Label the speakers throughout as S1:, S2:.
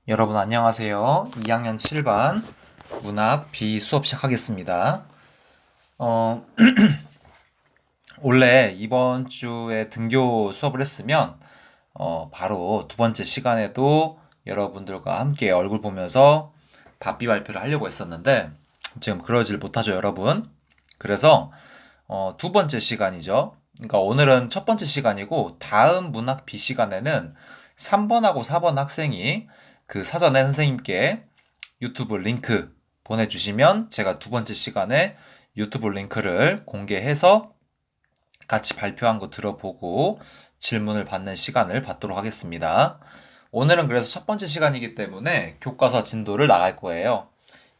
S1: 여러분 안녕하세요. 2학년 7반 문학 B 수업 시작하겠습니다. 어, 원래 이번 주에 등교 수업을 했으면 바로 두 번째 시간에도 여러분들과 함께 얼굴 보면서 답비 발표를 하려고 했었는데 지금 그러질 못하죠, 여러분. 그래서 두 번째 시간이죠. 그러니까 오늘은 첫 번째 시간이고 다음 문학 B 시간에는 3번하고 4번 학생이 그 사전에 선생님께 유튜브 링크 보내주시면 제가 두 번째 시간에 유튜브 링크를 공개해서 같이 발표한 거 들어보고 질문을 받는 시간을 받도록 하겠습니다. 오늘은 그래서 첫 번째 시간이기 때문에 교과서 진도를 나갈 거예요.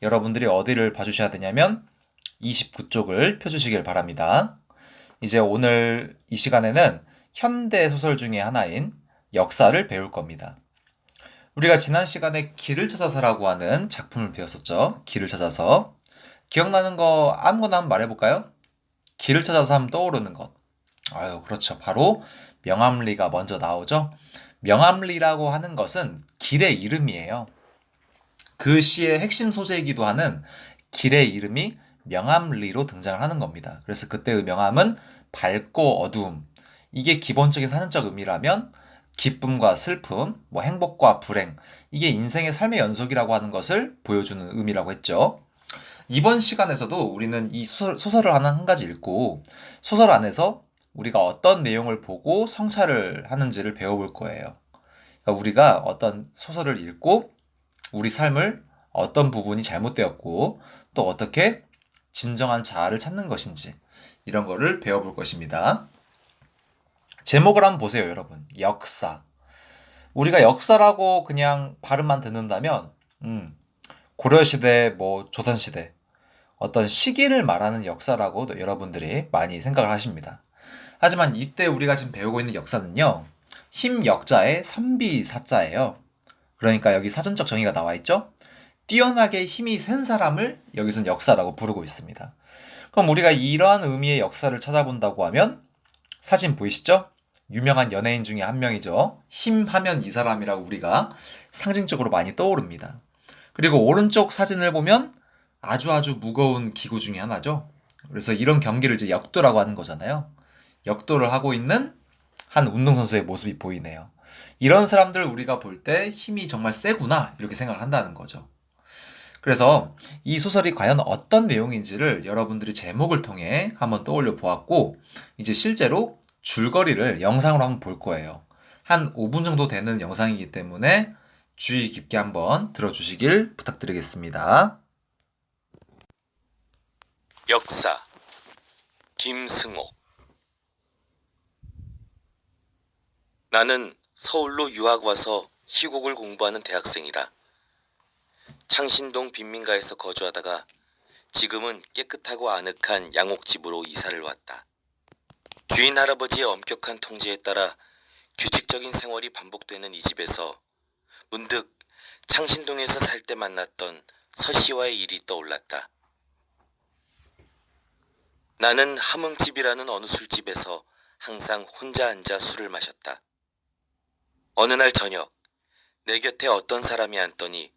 S1: 여러분들이 어디를 봐주셔야 되냐면 29쪽을 펴주시길 바랍니다. 이제 오늘 이 시간에는 현대 소설 중에 하나인 역사를 배울 겁니다. 우리가 지난 시간에 길을 찾아서라고 하는 작품을 배웠었죠. 길을 찾아서. 기억나는 거 아무거나 한번 말해볼까요? 길을 찾아서 하면 떠오르는 것. 아유, 그렇죠. 바로 명암리가 먼저 나오죠. 명암리라고 하는 것은 길의 이름이에요. 그 시의 핵심 소재이기도 하는 길의 이름이 명암리로 등장을 하는 겁니다. 그래서 그때의 명암은 밝고 어두움. 이게 기본적인 사전적 의미라면 기쁨과 슬픔, 뭐 행복과 불행. 이게 인생의 삶의 연속이라고 하는 것을 보여주는 의미라고 했죠. 이번 시간에서도 우리는 이 소설을 하나 한 가지 읽고 소설 안에서 우리가 어떤 내용을 보고 성찰을 하는지를 배워볼 거예요. 그러니까 우리가 어떤 소설을 읽고 우리 삶을 어떤 부분이 잘못되었고 또 어떻게 진정한 자아를 찾는 것인지 이런 거를 배워볼 것입니다. 제목을 한번 보세요, 여러분. 역사. 우리가 역사라고 그냥 발음만 듣는다면 고려시대, 뭐 조선시대 어떤 시기를 말하는 역사라고 여러분들이 많이 생각을 하십니다. 하지만 이때 우리가 지금 배우고 있는 역사는요. 힘역자의 삼비사자예요. 그러니까 여기 사전적 정의가 나와 있죠? 뛰어나게 힘이 센 사람을 여기서는 역사라고 부르고 있습니다. 그럼 우리가 이러한 의미의 역사를 찾아본다고 하면 사진 보이시죠? 유명한 연예인 중에 한 명이죠. 힘 하면 이 사람이라고 우리가 상징적으로 많이 떠오릅니다. 그리고 오른쪽 사진을 보면 아주 무거운 기구 중에 하나죠. 그래서 이런 경기를 이제 역도라고 하는 거잖아요. 역도를 하고 있는 한 운동선수의 모습이 보이네요. 이런 사람들 우리가 볼 때 힘이 정말 세구나 이렇게 생각을 한다는 거죠. 그래서 이 소설이 과연 어떤 내용인지를 여러분들이 제목을 통해 한번 떠올려 보았고 이제 실제로 줄거리를 영상으로 한번 볼 거예요. 한 5분 정도 되는 영상이기 때문에 주의 깊게 한번 들어주시길 부탁드리겠습니다.
S2: 역사 김승옥. 나는 서울로 유학 와서 희곡을 공부하는 대학생이다. 창신동 빈민가에서 거주하다가 지금은 깨끗하고 아늑한 양옥집으로 이사를 왔다. 주인 할아버지의 엄격한 통제에 따라 규칙적인 생활이 반복되는 이 집에서 문득 창신동에서 살 때 만났던 서씨와의 일이 떠올랐다. 나는 함흥집이라는 어느 술집에서 항상 혼자 앉아 술을 마셨다. 어느 날 저녁 내 곁에 어떤 사람이 앉더니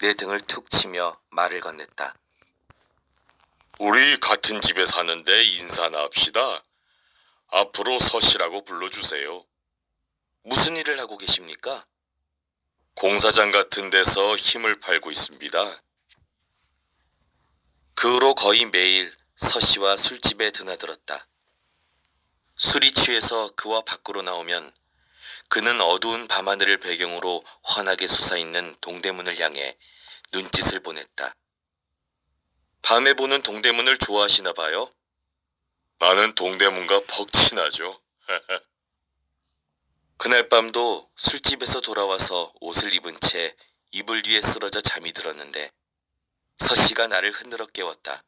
S2: 내 등을 툭 치며 말을 건넸다.
S3: 우리 같은 집에 사는데 인사나 합시다. 앞으로 서씨라고 불러주세요.
S2: 무슨 일을 하고 계십니까?
S3: 공사장 같은 데서 힘을 팔고 있습니다.
S2: 그 후로 거의 매일 서씨와 술집에 드나들었다. 술이 취해서 그와 밖으로 나오면 그는 어두운 밤하늘을 배경으로 환하게 솟아있는 동대문을 향해 눈짓을 보냈다.
S3: 밤에 보는 동대문을 좋아하시나 봐요? 나는 동대문과 퍽 친하죠.
S2: 그날 밤도 술집에서 돌아와서 옷을 입은 채 이불 위에 쓰러져 잠이 들었는데 서씨가 나를 흔들어 깨웠다.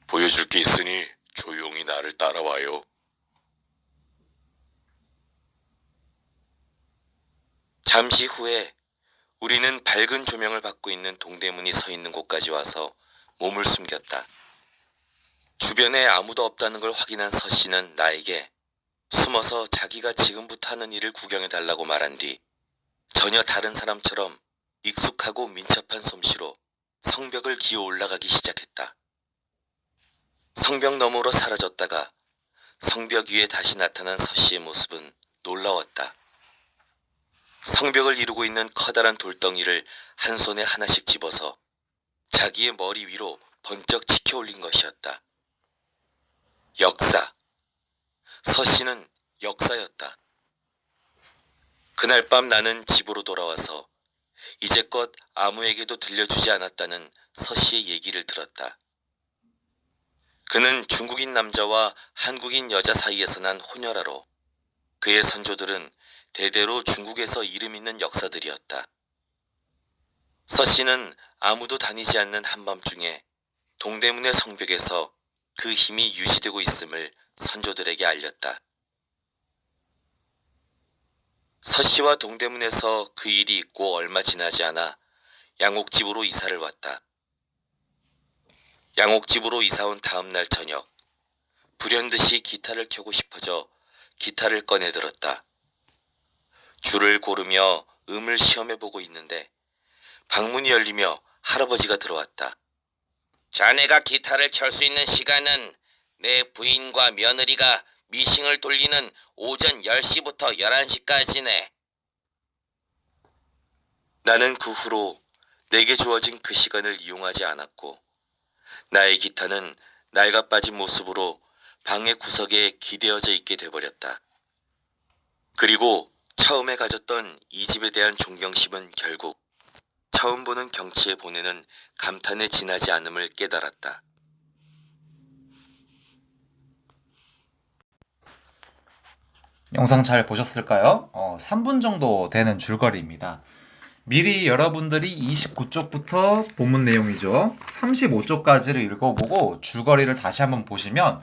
S3: 보여줄 게 있으니 조용히 나를 따라와요.
S2: 잠시 후에 우리는 밝은 조명을 받고 있는 동대문이 서 있는 곳까지 와서 몸을 숨겼다. 주변에 아무도 없다는 걸 확인한 서씨는 나에게 숨어서 자기가 지금부터 하는 일을 구경해달라고 말한 뒤 전혀 다른 사람처럼 익숙하고 민첩한 솜씨로 성벽을 기어 올라가기 시작했다. 성벽 너머로 사라졌다가 성벽 위에 다시 나타난 서씨의 모습은 놀라웠다. 성벽을 이루고 있는 커다란 돌덩이를 한 손에 하나씩 집어서 자기의 머리 위로 번쩍 치켜 올린 것이었다. 역사. 서씨는 역사였다. 그날 밤 나는 집으로 돌아와서 이제껏 아무에게도 들려주지 않았다는 서씨의 얘기를 들었다. 그는 중국인 남자와 한국인 여자 사이에서 난 혼혈아로 그의 선조들은 대대로 중국에서 이름 있는 역사들이었다. 서씨는 아무도 다니지 않는 한밤중에 동대문의 성벽에서 그 힘이 유지되고 있음을 선조들에게 알렸다. 서씨와 동대문에서 그 일이 있고 얼마 지나지 않아 양옥집으로 이사를 왔다. 양옥집으로 이사온 다음 날 저녁, 불현듯이 기타를 켜고 싶어져 기타를 꺼내 들었다. 줄을 고르며 음을 시험해보고 있는데 방문이 열리며 할아버지가 들어왔다. 자네가 기타를 켤 수 있는 시간은 내 부인과 며느리가 미싱을 돌리는 오전 10시부터 11시까지네. 나는 그 후로 내게 주어진 그 시간을 이용하지 않았고 나의 기타는 낡아 빠진 모습으로 방의 구석에 기대어져 있게 돼버렸다. 그리고 처음에 가졌던 이 집에 대한 존경심은 결국 처음 보는 경치에 보내는 감탄에 지나지 않음을 깨달았다.
S1: 영상 잘 보셨을까요? 3분 정도 되는 줄거리입니다. 미리 여러분들이 29쪽부터 본문 내용이죠. 35쪽까지를 읽어보고 줄거리를 다시 한번 보시면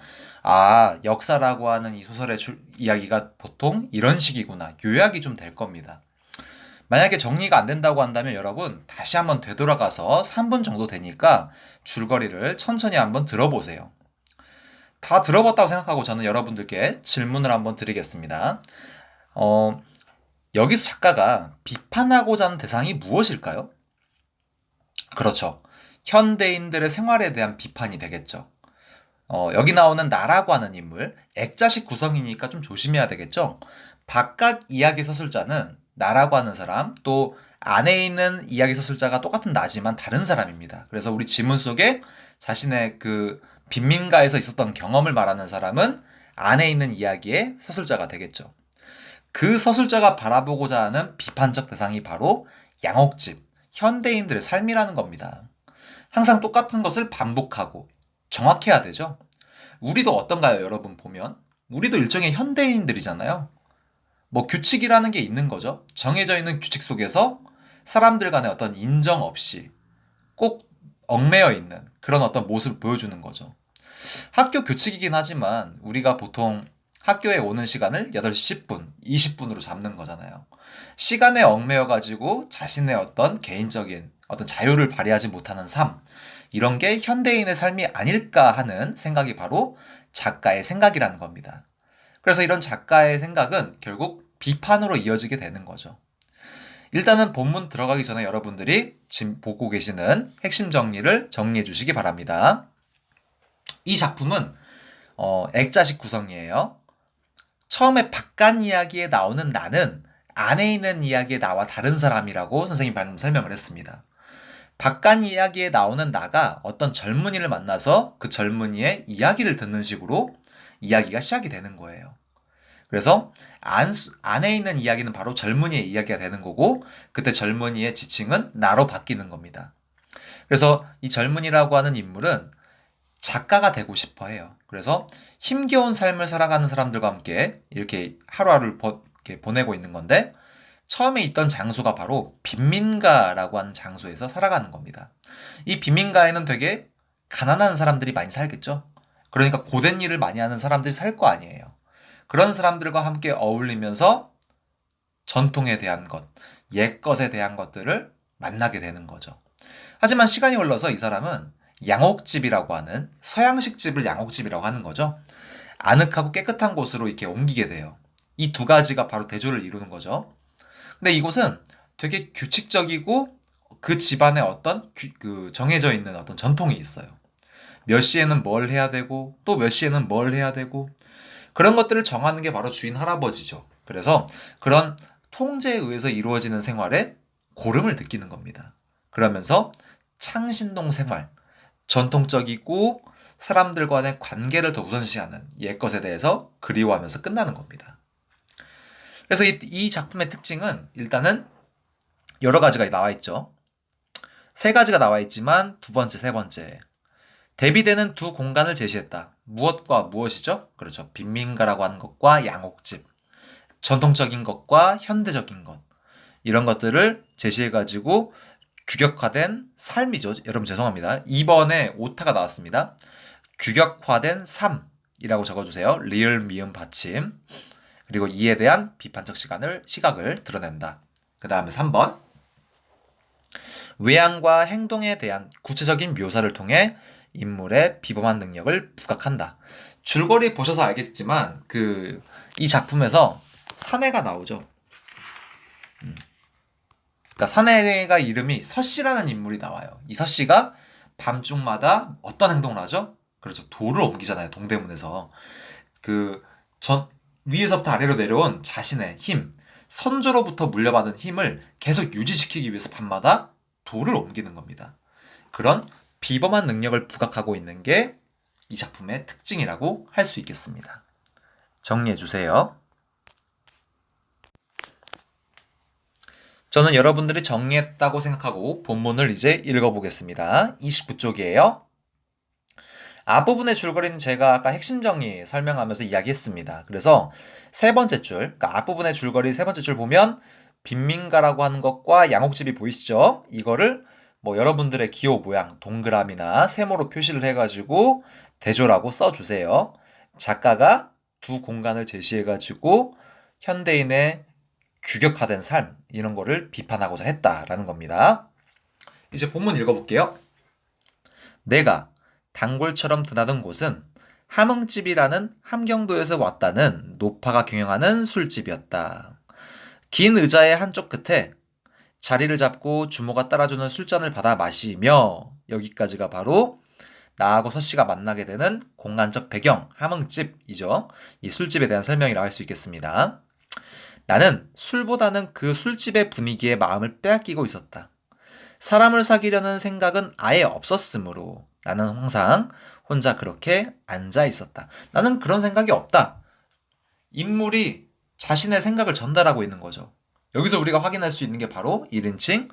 S1: 역사라고 하는 이 소설의 이야기가 보통 이런 식이구나. 요약이 좀 될 겁니다. 만약에 정리가 안 된다고 한다면 여러분 다시 한번 되돌아가서 3분 정도 되니까 줄거리를 천천히 한번 들어보세요. 다 들어봤다고 생각하고 저는 여러분들께 질문을 한번 드리겠습니다. 여기서 작가가 비판하고자 하는 대상이 무엇일까요? 그렇죠. 현대인들의 생활에 대한 비판이 되겠죠. 여기 나오는 나라고 하는 인물, 액자식 구성이니까 좀 조심해야 되겠죠. 바깥 이야기 서술자는 나라고 하는 사람, 또 안에 있는 이야기 서술자가 똑같은 나지만 다른 사람입니다. 그래서 우리 지문 속에 자신의 그 빈민가에서 있었던 경험을 말하는 사람은 안에 있는 이야기의 서술자가 되겠죠. 그 서술자가 바라보고자 하는 비판적 대상이 바로 양옥집, 현대인들의 삶이라는 겁니다. 항상 똑같은 것을 반복하고 정확해야 되죠. 우리도 어떤가요, 여러분 보면? 우리도 일종의 현대인들이잖아요. 뭐 규칙이라는 게 있는 거죠. 정해져 있는 규칙 속에서 사람들 간의 어떤 인정 없이 꼭 얽매여 있는 그런 어떤 모습을 보여주는 거죠. 학교 규칙이긴 하지만 우리가 보통 학교에 오는 시간을 8시 10분, 20분으로 잡는 거잖아요. 시간에 얽매여가지고 자신의 어떤 개인적인 어떤 자유를 발휘하지 못하는 삶, 이런 게 현대인의 삶이 아닐까 하는 생각이 바로 작가의 생각이라는 겁니다. 그래서 이런 작가의 생각은 결국 비판으로 이어지게 되는 거죠. 일단은 본문 들어가기 전에 여러분들이 지금 보고 계시는 핵심 정리를 정리해 주시기 바랍니다. 이 작품은 액자식 구성이에요. 처음에 바깥 이야기에 나오는 나는 안에 있는 이야기에 나와 다른 사람이라고 선생님이 방금 설명을 했습니다. 바깥 이야기에 나오는 나가 어떤 젊은이를 만나서 그 젊은이의 이야기를 듣는 식으로 이야기가 시작이 되는 거예요. 그래서 안에 있는 이야기는 바로 젊은이의 이야기가 되는 거고 그때 젊은이의 지칭은 나로 바뀌는 겁니다. 그래서 이 젊은이라고 하는 인물은 작가가 되고 싶어 해요. 그래서 힘겨운 삶을 살아가는 사람들과 함께 이렇게 하루하루를 이렇게 보내고 있는 건데 처음에 있던 장소가 바로 빈민가라고 하는 장소에서 살아가는 겁니다. 이 빈민가에는 되게 가난한 사람들이 많이 살겠죠. 그러니까 고된 일을 많이 하는 사람들이 살 거 아니에요. 그런 사람들과 함께 어울리면서 전통에 대한 것, 옛것에 대한 것들을 만나게 되는 거죠. 하지만 시간이 흘러서 이 사람은 양옥집이라고 하는 서양식 집을 양옥집이라고 하는 거죠. 아늑하고 깨끗한 곳으로 이렇게 옮기게 돼요. 이 두 가지가 바로 대조를 이루는 거죠. 근데 이곳은 되게 규칙적이고 그 집안에 어떤 정해져 있는 어떤 전통이 있어요. 몇 시에는 뭘 해야 되고 또 몇 시에는 뭘 해야 되고 그런 것들을 정하는 게 바로 주인 할아버지죠. 그래서 그런 통제에 의해서 이루어지는 생활에 고름을 느끼는 겁니다. 그러면서 창신동 생활, 전통적이고 사람들 간의 관계를 더 우선시하는 옛것에 대해서 그리워하면서 끝나는 겁니다. 그래서 이 작품의 특징은 일단은 여러 가지가 나와 있죠. 세 가지가 나와 있지만 두 번째, 세 번째. 대비되는 두 공간을 제시했다. 무엇과 무엇이죠? 그렇죠. 빈민가라고 하는 것과 양옥집. 전통적인 것과 현대적인 것. 이런 것들을 제시해가지고 규격화된 삶이죠. 여러분 죄송합니다. 2번에 오타가 나왔습니다. 규격화된 삶이라고 적어주세요. 리을 미음 받침. 그리고 이에 대한 비판적 시각을 드러낸다. 그 다음에 3번. 외양과 행동에 대한 구체적인 묘사를 통해 인물의 비범한 능력을 부각한다. 줄거리 보셔서 알겠지만 이 작품에서 사내가 나오죠. 그러니까 사내가 이름이 서씨라는 인물이 나와요. 이 서씨가 밤중마다 어떤 행동을 하죠? 그렇죠. 돌을 옮기잖아요. 동대문에서. 위에서부터 아래로 내려온 자신의 힘, 선조로부터 물려받은 힘을 계속 유지시키기 위해서 밤마다 돌을 옮기는 겁니다. 그런 비범한 능력을 부각하고 있는 게 이 작품의 특징이라고 할 수 있겠습니다. 정리해 주세요. 저는 여러분들이 정리했다고 생각하고 본문을 이제 읽어보겠습니다. 29쪽이에요. 앞부분의 줄거리는 제가 아까 핵심 정리 설명하면서 이야기했습니다. 그래서 세 번째 줄, 그러니까 앞부분의 줄거리 세 번째 줄 보면 빈민가라고 하는 것과 양옥집이 보이시죠? 이거를 여러분들의 기호 모양 동그라미나 세모로 표시를 해가지고 대조라고 써주세요. 작가가 두 공간을 제시해가지고 현대인의 규격화된 삶 이런 거를 비판하고자 했다라는 겁니다. 이제 본문 읽어볼게요. 내가 단골처럼 드나든 곳은 함흥집이라는 함경도에서 왔다는 노파가 경영하는 술집이었다. 긴 의자의 한쪽 끝에 자리를 잡고 주모가 따라주는 술잔을 받아 마시며 여기까지가 바로 나하고 서씨가 만나게 되는 공간적 배경, 함흥집이죠. 이 술집에 대한 설명이라고 할 수 있겠습니다. 나는 술보다는 그 술집의 분위기에 마음을 빼앗기고 있었다. 사람을 사귀려는 생각은 아예 없었으므로 나는 항상 혼자 그렇게 앉아 있었다. 나는 그런 생각이 없다. 인물이 자신의 생각을 전달하고 있는 거죠. 여기서 우리가 확인할 수 있는 게 바로 1인칭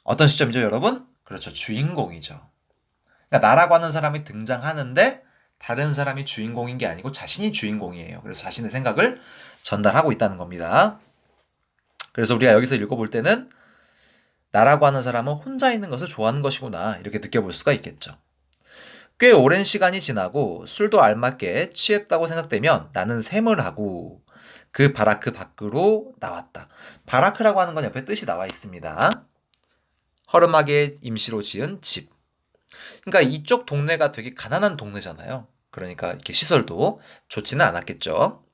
S1: 어떤 시점이죠, 여러분? 그렇죠. 주인공이죠. 그러니까 나라고 하는 사람이 등장하는데 다른 사람이 주인공인 게 아니고 자신이 주인공이에요. 그래서 자신의 생각을 전달하고 있다는 겁니다. 그래서 우리가 여기서 읽어볼 때는 나라고 하는 사람은 혼자 있는 것을 좋아하는 것이구나 이렇게 느껴볼 수가 있겠죠. 꽤 오랜 시간이 지나고 술도 알맞게 취했다고 생각되면 나는 샘을 하고 그 바라크 밖으로 나왔다. 바라크라고 하는 건 옆에 뜻이 나와 있습니다. 허름하게 임시로 지은 집. 그러니까 이쪽 동네가 되게 가난한 동네잖아요. 그러니까 이렇게 시설도 좋지는 않았겠죠.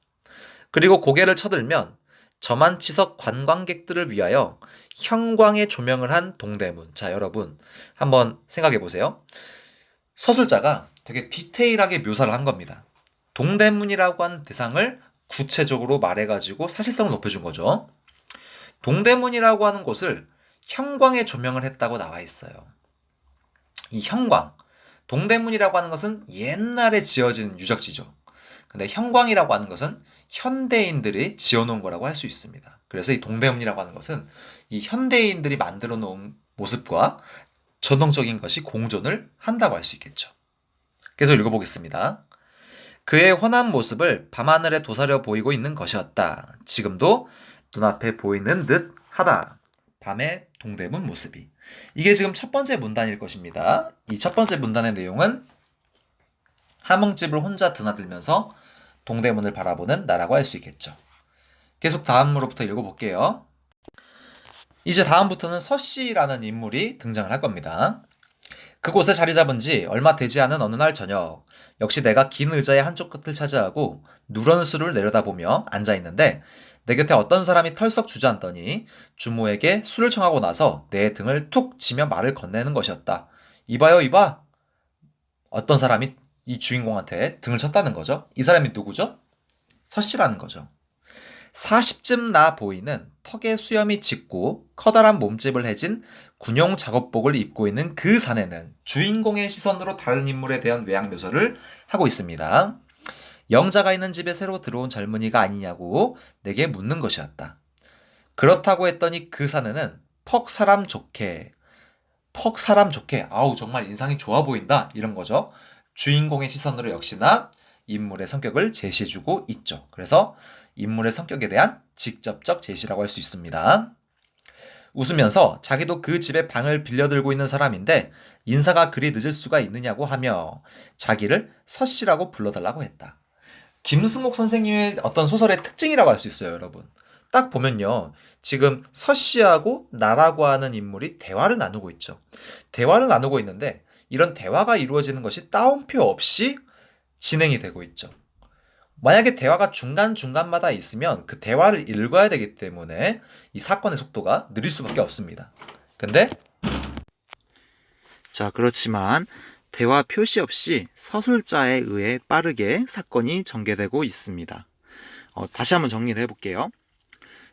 S1: 그리고 고개를 쳐들면 저만치석 관광객들을 위하여 형광의 조명을 한 동대문. 자, 여러분 한번 생각해 보세요. 서술자가 되게 디테일하게 묘사를 한 겁니다. 동대문이라고 하는 대상을 구체적으로 말해가지고 사실성을 높여준 거죠. 동대문이라고 하는 곳을 형광의 조명을 했다고 나와 있어요. 이 형광, 동대문이라고 하는 것은 옛날에 지어진 유적지죠. 근데 형광이라고 하는 것은 현대인들이 지어놓은 거라고 할 수 있습니다. 그래서 이 동대문이라고 하는 것은 이 현대인들이 만들어 놓은 모습과 전통적인 것이 공존을 한다고 할 수 있겠죠. 계속 읽어보겠습니다. 그의 훤한 모습을 밤하늘에 도사려 보이고 있는 것이었다. 지금도 눈앞에 보이는 듯 하다. 밤의 동대문 모습이. 이게 지금 첫 번째 문단일 것입니다. 이 첫 번째 문단의 내용은 함흥집을 혼자 드나들면서 동대문을 바라보는 나라고 할 수 있겠죠. 계속 다음으로부터 읽어볼게요. 이제 다음부터는 서씨라는 인물이 등장을 할 겁니다. 그곳에 자리 잡은 지 얼마 되지 않은 어느 날 저녁, 역시 내가 긴 의자의 한쪽 끝을 차지하고 누런 술을 내려다보며 앉아있는데 내 곁에 어떤 사람이 털썩 주저앉더니 주모에게 술을 청하고 나서 내 등을 툭 치며 말을 건네는 것이었다. 이봐요, 이봐. 어떤 사람이 이 주인공한테 등을 쳤다는 거죠. 이 사람이 누구죠? 서씨라는 거죠. 40쯤 나 보이는 턱에 수염이 짙고 커다란 몸집을 해진 군용 작업복을 입고 있는 그 사내는 주인공의 시선으로 다른 인물에 대한 외양 묘사를 하고 있습니다. 영자가 있는 집에 새로 들어온 젊은이가 아니냐고 내게 묻는 것이었다. 그렇다고 했더니 그 사내는 퍽 사람 좋게, 아우 정말 인상이 좋아 보인다 이런 거죠. 주인공의 시선으로 역시나 인물의 성격을 제시해주고 있죠. 그래서 인물의 성격에 대한 직접적 제시라고 할 수 있습니다. 웃으면서 자기도 그 집에 방을 빌려들고 있는 사람인데 인사가 그리 늦을 수가 있느냐고 하며 자기를 서씨라고 불러달라고 했다. 김승옥 선생님의 어떤 소설의 특징이라고 할 수 있어요, 여러분. 딱 보면요. 지금 서씨하고 나라고 하는 인물이 대화를 나누고 있죠. 대화를 나누고 있는데 이런 대화가 이루어지는 것이 따옴표 없이 진행이 되고 있죠. 만약에 대화가 중간중간마다 있으면 그 대화를 읽어야 되기 때문에 이 사건의 속도가 느릴 수밖에 없습니다. 근데 그렇지만 대화 표시 없이 서술자에 의해 빠르게 사건이 전개되고 있습니다. 다시 한번 정리를 해볼게요.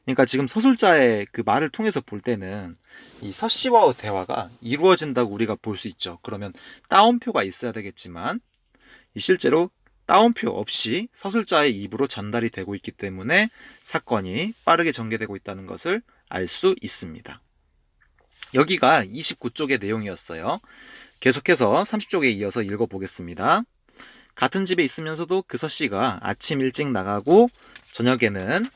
S1: 그러니까 지금 서술자의 그 말을 통해서 볼 때는 이 서씨와의 대화가 이루어진다고 우리가 볼 수 있죠. 그러면 따옴표가 있어야 되겠지만 실제로 따옴표 없이 서술자의 입으로 전달이 되고 있기 때문에 사건이 빠르게 전개되고 있다는 것을 알 수 있습니다. 여기가 29쪽의 내용이었어요. 계속해서 30쪽에 이어서 읽어보겠습니다. 같은 집에 있으면서도 그 서씨가 아침 일찍 나가고 저녁에는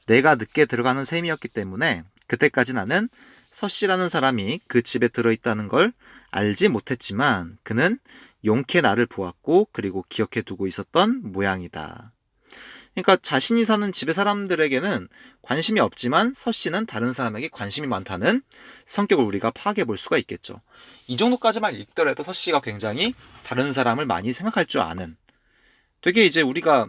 S1: 내가 늦게 들어가는 셈이었기 때문에 그때까지 나는 서씨라는 사람이 그 집에 들어있다는 걸 알지 못했지만 그는 용케 나를 보았고 그리고 기억해 두고 있었던 모양이다. 그러니까 자신이 사는 집의 사람들에게는 관심이 없지만 서씨는 다른 사람에게 관심이 많다는 성격을 우리가 파악해 볼 수가 있겠죠. 이 정도까지만 읽더라도 서씨가 굉장히 다른 사람을 많이 생각할 줄 아는, 되게 이제 우리가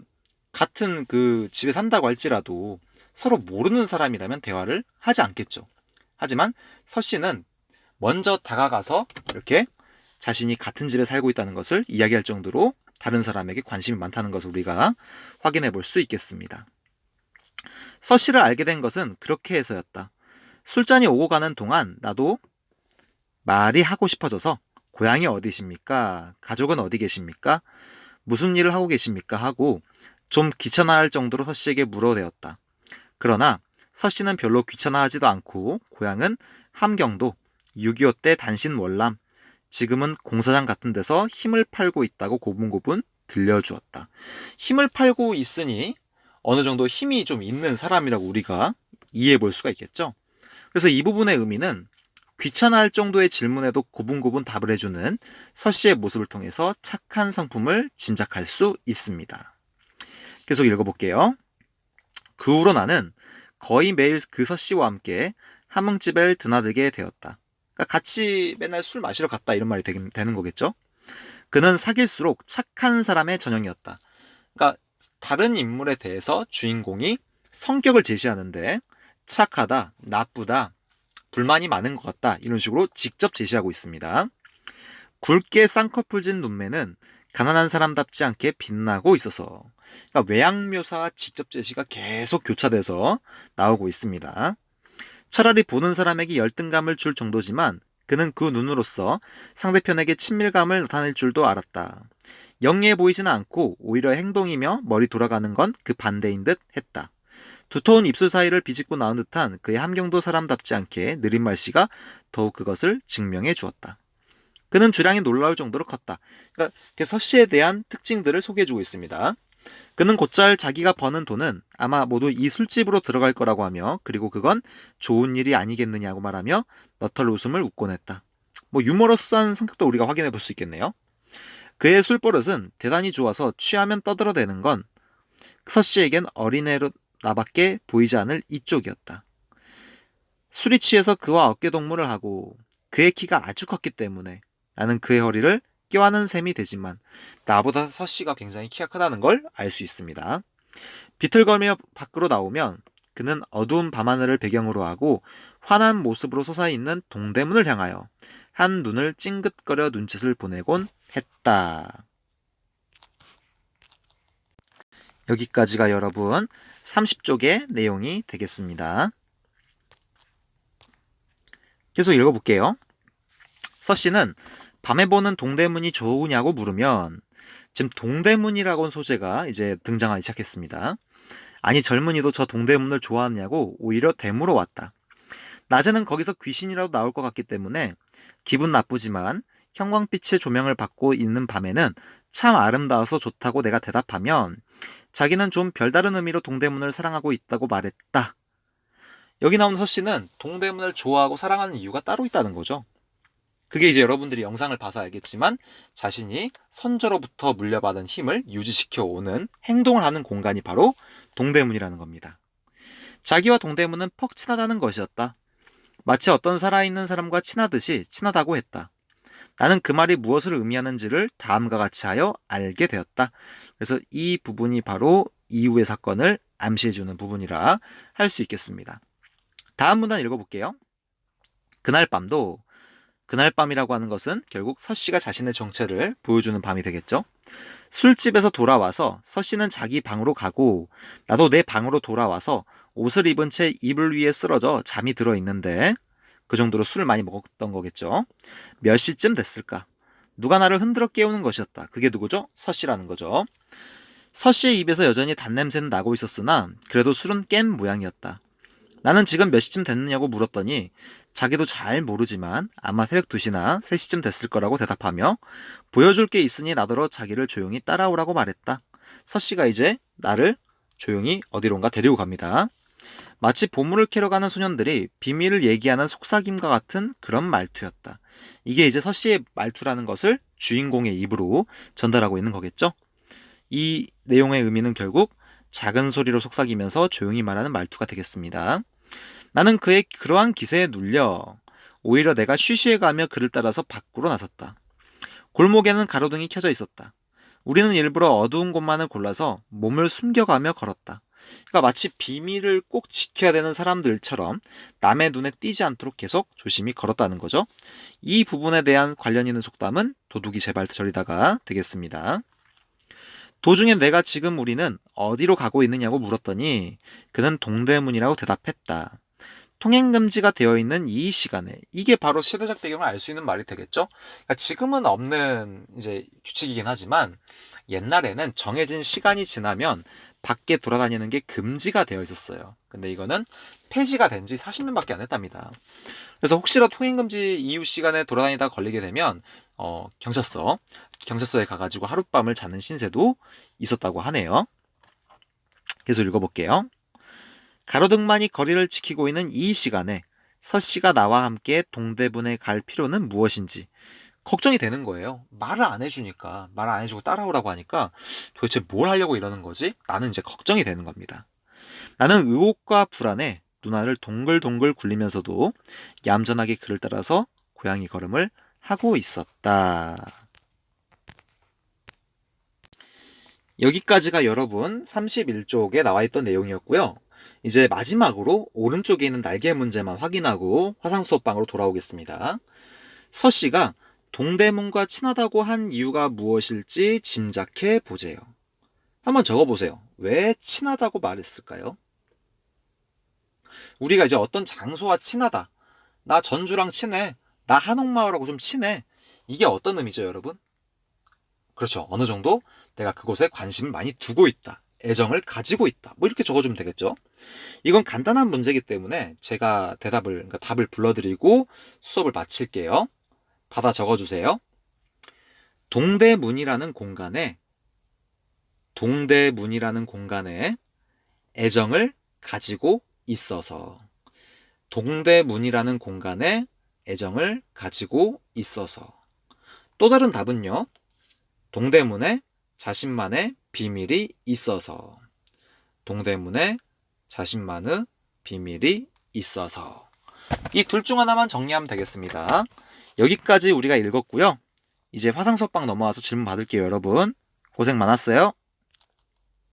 S1: 같은 그 집에 산다고 할지라도 서로 모르는 사람이라면 대화를 하지 않겠죠. 하지만 서씨는 먼저 다가가서 이렇게 자신이 같은 집에 살고 있다는 것을 이야기할 정도로 다른 사람에게 관심이 많다는 것을 우리가 확인해 볼 수 있겠습니다. 서씨를 알게 된 것은 그렇게 해서였다. 술잔이 오고 가는 동안 나도 말이 하고 싶어져서 고향이 어디십니까? 가족은 어디 계십니까? 무슨 일을 하고 계십니까? 하고 좀 귀찮아할 정도로 서씨에게 물어대었다. 그러나 서씨는 별로 귀찮아하지도 않고 고향은 함경도 6.25 때 단신 월남, 지금은 공사장 같은 데서 힘을 팔고 있다고 고분고분 들려주었다. 힘을 팔고 있으니 어느 정도 힘이 좀 있는 사람이라고 우리가 이해해 볼 수가 있겠죠. 그래서 이 부분의 의미는 귀찮아할 정도의 질문에도 고분고분 답을 해주는 서씨의 모습을 통해서 착한 성품을 짐작할 수 있습니다. 계속 읽어볼게요. 그 후로 나는 거의 매일 그 서씨와 함께 함흥집에 드나들게 되었다. 그러니까 같이 맨날 술 마시러 갔다 이런 말이 되는 거겠죠. 그는 사귈수록 착한 사람의 전형이었다. 그러니까 다른 인물에 대해서 주인공이 성격을 제시하는데 착하다, 나쁘다, 불만이 많은 것 같다 이런 식으로 직접 제시하고 있습니다. 굵게 쌍꺼풀진 눈매는 가난한 사람답지 않게 빛나고 있어서, 그러니까 외양 묘사와 직접 제시가 계속 교차돼서 나오고 있습니다. 차라리 보는 사람에게 열등감을 줄 정도지만 그는 그 눈으로써 상대편에게 친밀감을 나타낼 줄도 알았다. 영리해 보이지는 않고 오히려 행동이며 머리 돌아가는 건 그 반대인 듯 했다. 두터운 입술 사이를 비집고 나온 듯한 그의 함경도 사람답지 않게 느린 말씨가 더욱 그것을 증명해 주었다. 그는 주량이 놀라울 정도로 컸다. 그러니까 서씨에 대한 특징들을 소개해주고 있습니다. 그는 곧잘 자기가 버는 돈은 아마 모두 이 술집으로 들어갈 거라고 하며, 그리고 그건 좋은 일이 아니겠느냐고 말하며 너털 웃음을 웃곤 했다. 유머러스한 성격도 우리가 확인해 볼 수 있겠네요. 그의 술버릇은 대단히 좋아서 취하면 떠들어대는 건 서씨에겐 어린애로 나밖에 보이지 않을 이쪽이었다. 술이 취해서 그와 어깨동무를 하고 그의 키가 아주 컸기 때문에 나는 그의 허리를 껴안은 셈이 되지만 나보다 서씨가 굉장히 키가 크다는 걸 알 수 있습니다. 비틀거리며 밖으로 나오면 그는 어두운 밤하늘을 배경으로 하고 환한 모습으로 솟아있는 동대문을 향하여 한 눈을 찡긋거려 눈짓을 보내곤 했다. 여기까지가 여러분 30쪽의 내용이 되겠습니다. 계속 읽어볼게요. 서씨는 밤에 보는 동대문이 좋으냐고 물으면 지금 동대문이라고 소재가 이제 등장하기 시작했습니다. 아니 젊은이도 저 동대문을 좋아하느냐고 오히려 되물어 왔다. 낮에는 거기서 귀신이라도 나올 것 같기 때문에 기분 나쁘지만 형광빛의 조명을 받고 있는 밤에는 참 아름다워서 좋다고 내가 대답하면 자기는 좀 별다른 의미로 동대문을 사랑하고 있다고 말했다. 여기 나오는 서씨는 동대문을 좋아하고 사랑하는 이유가 따로 있다는 거죠. 그게 이제 여러분들이 영상을 봐서 알겠지만 자신이 선조로부터 물려받은 힘을 유지시켜 오는 행동을 하는 공간이 바로 동대문이라는 겁니다. 자기와 동대문은 퍽 친하다는 것이었다. 마치 어떤 살아있는 사람과 친하듯이 친하다고 했다. 나는 그 말이 무엇을 의미하는지를 다음과 같이 하여 알게 되었다. 그래서 이 부분이 바로 이후의 사건을 암시해주는 부분이라 할 수 있겠습니다. 다음 문단 읽어볼게요. 그날 밤이라고 하는 것은 결국 서씨가 자신의 정체를 보여주는 밤이 되겠죠. 술집에서 돌아와서 서씨는 자기 방으로 가고 나도 내 방으로 돌아와서 옷을 입은 채 이불 위에 쓰러져 잠이 들어 있는데 그 정도로 술을 많이 먹었던 거겠죠. 몇 시쯤 됐을까? 누가 나를 흔들어 깨우는 것이었다. 그게 누구죠? 서씨라는 거죠. 서씨의 입에서 여전히 단냄새는 나고 있었으나 그래도 술은 깬 모양이었다. 나는 지금 몇 시쯤 됐느냐고 물었더니 자기도 잘 모르지만 아마 새벽 2시나 3시쯤 됐을 거라고 대답하며 보여줄 게 있으니 나더러 자기를 조용히 따라오라고 말했다. 서씨가 이제 나를 조용히 어디론가 데리고 갑니다. 마치 보물을 캐러 가는 소년들이 비밀을 얘기하는 속삭임과 같은 그런 말투였다. 이게 이제 서씨의 말투라는 것을 주인공의 입으로 전달하고 있는 거겠죠? 이 내용의 의미는 결국 작은 소리로 속삭이면서 조용히 말하는 말투가 되겠습니다. 나는 그의 그러한 기세에 눌려 오히려 내가 쉬쉬해가며 그를 따라서 밖으로 나섰다. 골목에는 가로등이 켜져 있었다. 우리는 일부러 어두운 곳만을 골라서 몸을 숨겨가며 걸었다. 그러니까 마치 비밀을 꼭 지켜야 되는 사람들처럼 남의 눈에 띄지 않도록 계속 조심히 걸었다는 거죠. 이 부분에 대한 관련 있는 속담은 도둑이 제발저리다가 되겠습니다. 도중에 내가 지금 우리는 어디로 가고 있느냐고 물었더니 그는 동대문이라고 대답했다. 통행금지가 되어 있는 이 시간에 이게 바로 시대적 배경을 알 수 있는 말이 되겠죠. 그러니까 지금은 없는 이제 규칙이긴 하지만 옛날에는 정해진 시간이 지나면 밖에 돌아다니는 게 금지가 되어 있었어요. 근데 이거는 폐지가 된 지 40년밖에 안 됐답니다. 그래서 혹시라도 통행금지 이후 시간에 돌아다니다 걸리게 되면 경찰서에 가가지고 하룻밤을 자는 신세도 있었다고 하네요. 계속 읽어볼게요. 가로등만이 거리를 지키고 있는 이 시간에 서씨가 나와 함께 동대문에 갈 필요는 무엇인지 걱정이 되는 거예요. 말을 안 해주니까, 말 안 해주고 따라오라고 하니까 도대체 뭘 하려고 이러는 거지? 나는 이제 걱정이 되는 겁니다. 나는 의혹과 불안에 눈알을 동글동글 굴리면서도 얌전하게 그를 따라서 고양이 걸음을 하고 있었다. 여기까지가 여러분 31쪽에 나와 있던 내용이었고요. 이제 마지막으로 오른쪽에 있는 날개 문제만 확인하고 화상 수업방으로 돌아오겠습니다. 서씨가 동대문과 친하다고 한 이유가 무엇일지 짐작해 보세요. 한번 적어보세요. 왜 친하다고 말했을까요? 우리가 이제 어떤 장소와 친하다. 나 전주랑 친해. 나 한옥마을하고 좀 친해. 이게 어떤 의미죠, 여러분? 그렇죠. 어느 정도 내가 그곳에 관심을 많이 두고 있다. 애정을 가지고 있다. 뭐 이렇게 적어주면 되겠죠. 이건 간단한 문제이기 때문에 제가 그러니까 답을 불러드리고 수업을 마칠게요. 받아 적어주세요. 동대문이라는 공간에 애정을 가지고 있어서. 동대문이라는 공간에 애정을 가지고 있어서. 또 다른 답은요. 동대문에 자신만의 비밀이 있어서. 동대문에 자신만의 비밀이 있어서. 이 둘 중 하나만 정리하면 되겠습니다. 여기까지 우리가 읽었고요. 이제 화상수업방 넘어와서 질문 받을게요, 여러분. 고생 많았어요.